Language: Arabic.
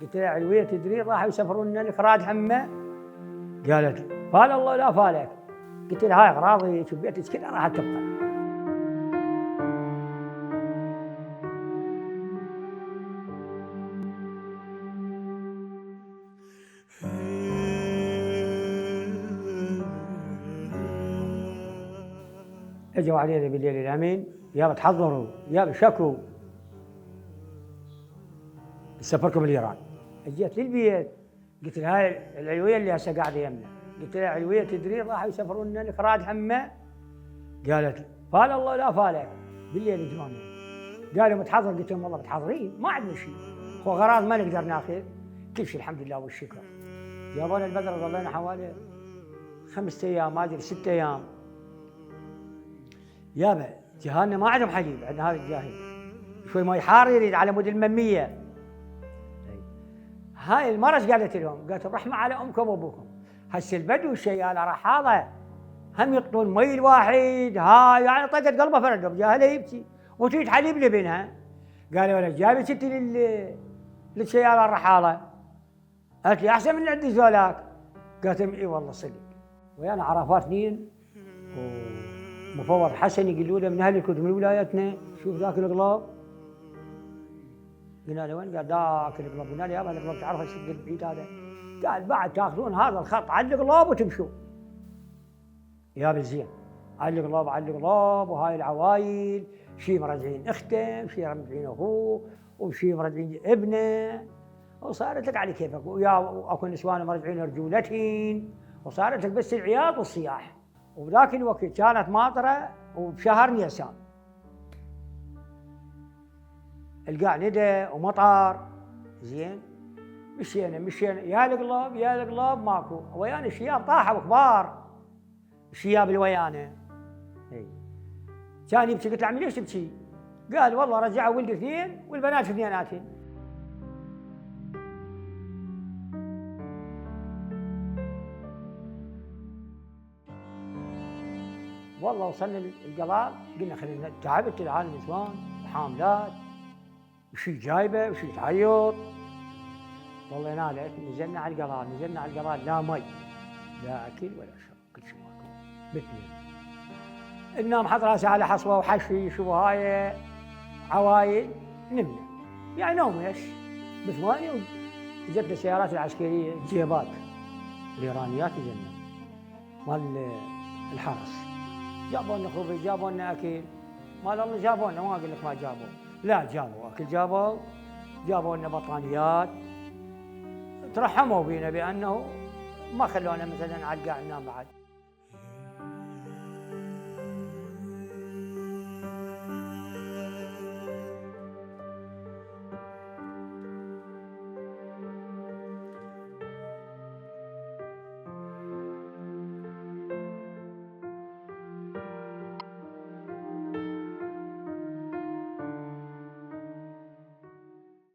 قلت لها علوية تدري راحوا يسافرون لك راد همه؟ قالت لي فال الله لا فالك. قلت لها هاي اغراضي شوف بيتك كلها راح تبقى. اجوا علينا بالليل الامين يا بتحضروا يا بشكوا سفركم لايران. اجيت للبيت قلت لها هاي العلويه اللي هسه قاعده يمنا. قلت لها علويه تدري راح يسافرون لك راد همه؟ قالت لي فال الله لا فالك. بالليل يجوني قالوا متحضر. قلت لهم والله متحضرين ما عندنا شيء، هو غراض ما نقدر ناخذ كل شيء الحمد لله والشكر. جابونا البدر ظلينا حوالي 5 ايام ما ادري 6 ايام. يابا جهالنا ما عندهم حليب، عندنا هذا الجاهل شوي ماي حار يريد على مود المميه. هاي المرة ايش قالت لهم؟ قالت الرحمه على امكم وابوكم، هسه البدو الشيال رحاله هم يقطون مي الواحد. هاي يعني طقت قلبه فرد جاهله يبكي وتريد حليب لبنها. قالوا انا جايبه ستي للشيال الرحاله. قالت لي احسن من اللي عندي زولاك. قالت لهم اي والله صدق. ويانا عرفات اثنين ومفوض حسن يقولوا له من اهل الكتب من ولايتنا شوف ذاك القلاب. قلنا له وين؟ قال ذاك القلاب. قلنا له يابا القلاب تعرف الشق البعيد هذا؟ قال بعد تاخذون هذا الخط على القلاب وتمشون. يابا زين على القلاب على القلاب. وهاي العوايل شي مرجعين اخته وشي مرجعين اخوه وشي مرجعين ابنه، وصارت لك على كيفك. ويا اكو نسوان مرجعين رجولتهن، وصارت لك بس العياط والصياح. وبذاك الوقت كانت ماطره وبشهر نيسان القاع ندى ومطر. زين مشينا يا القلاب يا القلاب ماكو. ويانا الشياب طاحوا كبار الشياب الويانا. كان يبكي. قلت له عمي ليش تبكي؟ قال والله رجعوا ولدي اثنين والبنات اثنيناتهن. والله وصلنا القلال قلنا خلينا تعبت العالم نسوان وحاملات وشي جايبه وشي تعيط. والله نالت نزلنا على القلال لا مي لا اكل ولا شرب كل شيء ماكو مثلي. النوم حط راسه على حصوه وحشيش وهاي عوايل نمنا يعني نوم ايش بثواني. وجتنا السيارات العسكريه جيبات الايرانيات جنة مال الحرس. جابوا لنا خبز جابوا لنا اكل مال الله جابوا لنا ما اقول لك ما جابوا لا جابوا اكل جابوا لنا بطانيات. ترحموا بينا بانه ما خلونا مثلا على القاع ننام بعد.